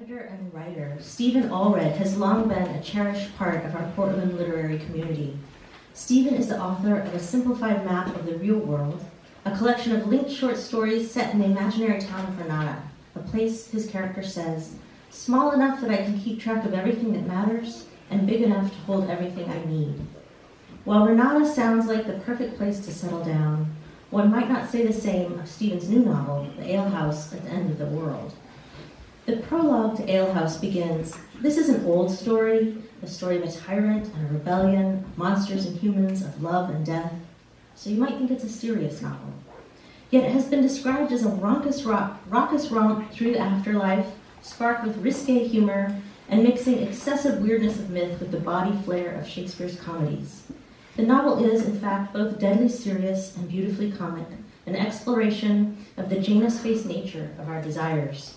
Editor and writer, Stevan Allred has long been a cherished part of our Portland literary community. Stevan is the author of a simplified map of the real world, a collection of linked short stories set in the imaginary town of Renata, a place, his character says, small enough that I can keep track of everything that matters, and big enough to hold everything I need. While Renata sounds like the perfect place to settle down, one might not say the same of Stevan's new novel, The Alehouse at the End of the World. The prologue to Alehouse begins, "This is an old story, a story of a tyrant and a rebellion, monsters and humans, of love and death." So you might think it's a serious novel. Yet it has been described as a raucous romp through the afterlife, sparked with risque humor and mixing excessive weirdness of myth with the body flair of Shakespeare's comedies. The novel is, in fact, both deadly serious and beautifully comic, an exploration of the Janus-faced nature of our desires.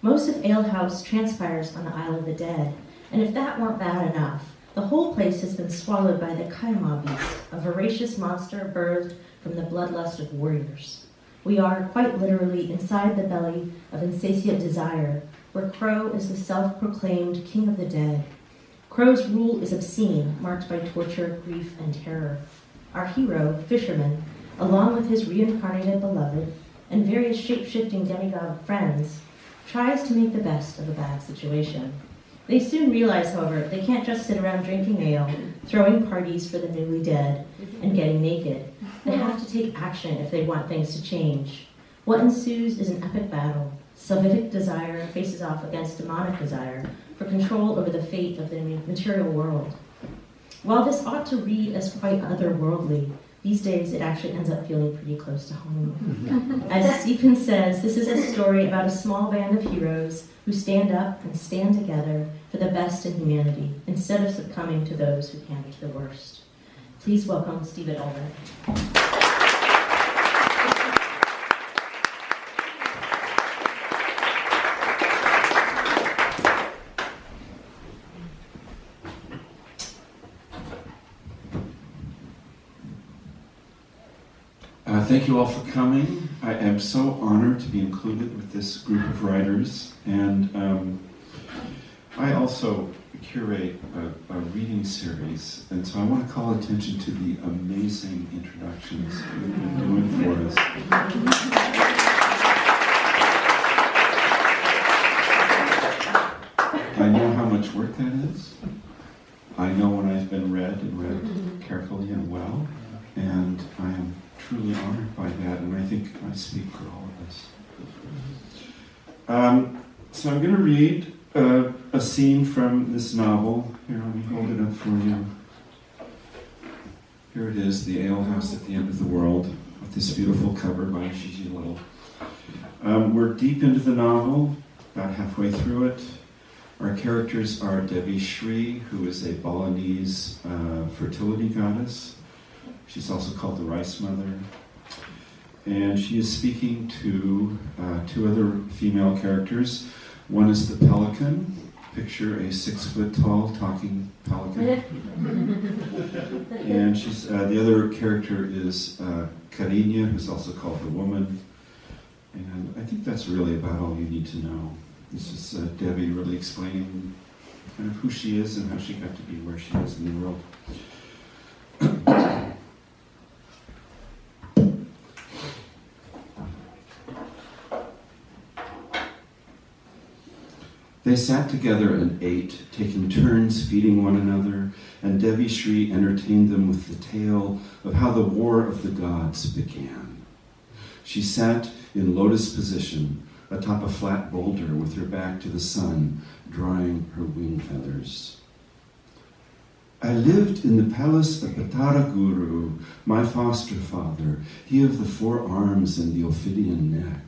Most of Alehouse transpires on the Isle of the Dead, and if that weren't bad enough, the whole place has been swallowed by the Clackamas beast, a voracious monster birthed from the bloodlust of warriors. We are, quite literally, inside the belly of insatiate desire, where Crow is the self-proclaimed king of the dead. Crow's rule is obscene, marked by torture, grief, and terror. Our hero, Fisherman, along with his reincarnated beloved and various shape-shifting demigod friends, tries to make the best of a bad situation. They soon realize, however, they can't just sit around drinking ale, throwing parties for the newly dead, and getting naked. They have to take action if they want things to change. What ensues is an epic battle. Salvific desire faces off against demonic desire for control over the fate of the material world. While this ought to read as quite otherworldly, these days it actually ends up feeling pretty close to home. As Stevan says, this is a story about a small band of heroes who stand up and stand together for the best in humanity, instead of succumbing to those who can to the worst. Please welcome Stevan Allred. Thank you all for coming. I am so honored to be included with this group of writers, and I also curate a reading series, and so I want to call attention to the amazing introductions you've been doing for us. I know how much work that is. I know when I've been read and read carefully and well, and I am truly honored by that, and I think I speak for all of us. So I'm going to read a scene from this novel. Here, let me hold it up for you. Here it is, The Alehouse at the End of the World, with this beautiful cover by Gigi Little. We're deep into the novel, about halfway through it. Our characters are Devi Shri, who is a Balinese fertility goddess. She's also called the Rice Mother. And she is speaking to two other female characters. One is the pelican. Picture a 6-foot-tall talking pelican. And she's the other character is Cariña, who's also called the woman. And I think that's really about all you need to know. This is Debbie really explaining kind of who she is and how she got to be where she is in the world. They sat together and ate, taking turns feeding one another, and Devi Shri entertained them with the tale of how the War of the Gods began. She sat in lotus position atop a flat boulder with her back to the sun, drying her wing feathers. "I lived in the palace of Batara Guru, my foster father, he of the 4 arms and the Ophidian neck.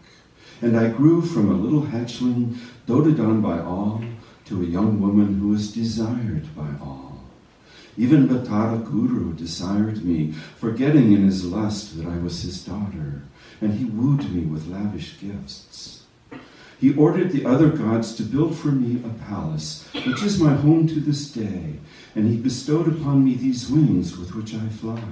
And I grew from a little hatchling doted on by all to a young woman who was desired by all. Even Batara Guru desired me, forgetting in his lust that I was his daughter, and he wooed me with lavish gifts. He ordered the other gods to build for me a palace, which is my home to this day, and he bestowed upon me these wings with which I fly.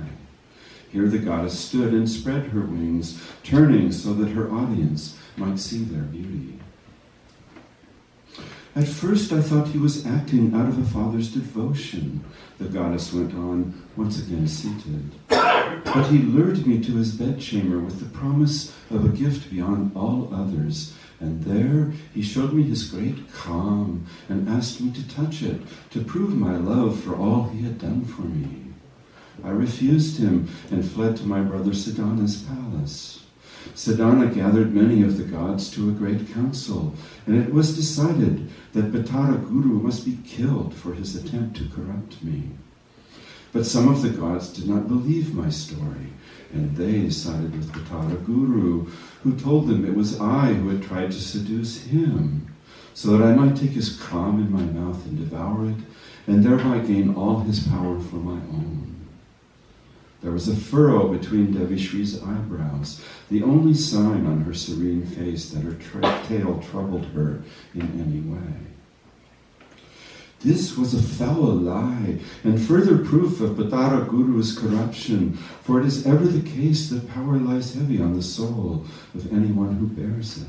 Here the goddess stood and spread her wings, turning so that her audience might see their beauty. At first I thought he was acting out of a father's devotion, the goddess went on, once again seated. But he lured me to his bedchamber with the promise of a gift beyond all others, and there he showed me his great calm and asked me to touch it, to prove my love for all he had done for me. I refused him and fled to my brother Sedana's palace. Sedana gathered many of the gods to a great council, and it was decided that Batara Guru must be killed for his attempt to corrupt me. But some of the gods did not believe my story, and they sided with Batara Guru, who told them it was I who had tried to seduce him, so that I might take his calm in my mouth and devour it, and thereby gain all his power for my own. There was a furrow between Devi Shri's eyebrows, the only sign on her serene face that her tale troubled her in any way. This was a foul lie, and further proof of Batara Guru's corruption, for it is ever the case that power lies heavy on the soul of anyone who bears it.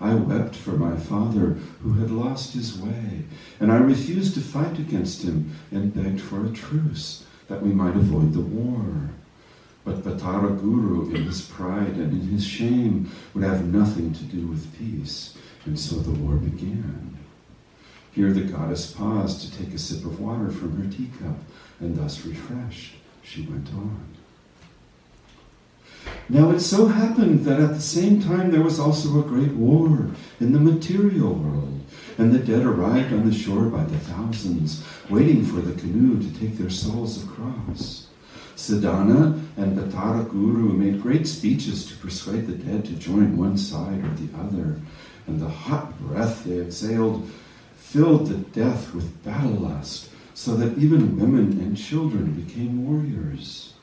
I wept for my father, who had lost his way, and I refused to fight against him and begged for a truce, that we might avoid the war. But Batara Guru, in his pride and in his shame, would have nothing to do with peace, and so the war began. Here the goddess paused to take a sip of water from her teacup, and thus refreshed, she went on. Now it so happened that at the same time there was also a great war in the material world, and the dead arrived on the shore by the thousands, waiting for the canoe to take their souls across. Sedana and Batara Guru made great speeches to persuade the dead to join one side or the other, and the hot breath they exhaled filled the death with battle lust, so that even women and children became warriors.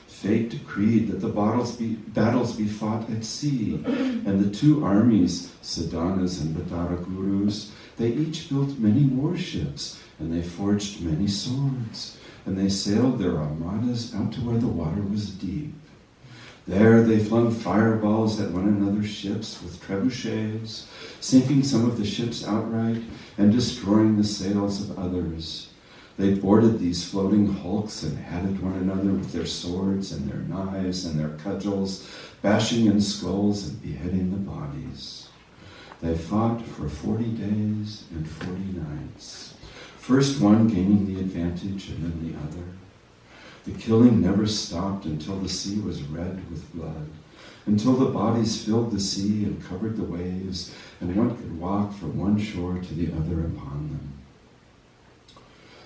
Fate decreed that the battles be fought at sea, and the two armies, Sedana's and Batara Guru's, they each built many warships, and they forged many swords, and they sailed their armadas out to where the water was deep. There they flung fireballs at one another's ships with trebuchets, sinking some of the ships outright and destroying the sails of others. They boarded these floating hulks and hatted one another with their swords and their knives and their cudgels, bashing in skulls and beheading the bodies. They fought for 40 days and 40 nights, first one gaining the advantage and then the other. The killing never stopped until the sea was red with blood, until the bodies filled the sea and covered the waves, and one could walk from one shore to the other upon them.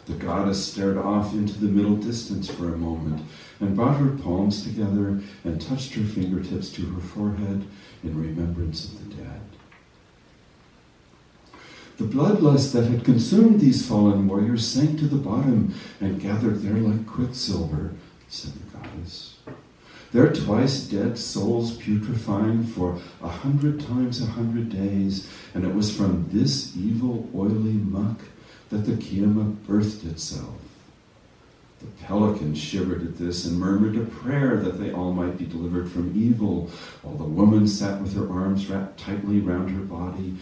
The goddess stared off into the middle distance for a moment, and brought her palms together and touched her fingertips to her forehead in remembrance of the dead. The bloodlust that had consumed these fallen warriors sank to the bottom and gathered there like quicksilver, said the goddess. Their twice dead souls putrefying for 100 times 100 days, and it was from this evil, oily muck that the Kiyama birthed itself. The pelican shivered at this and murmured a prayer that they all might be delivered from evil, while the woman sat with her arms wrapped tightly round her body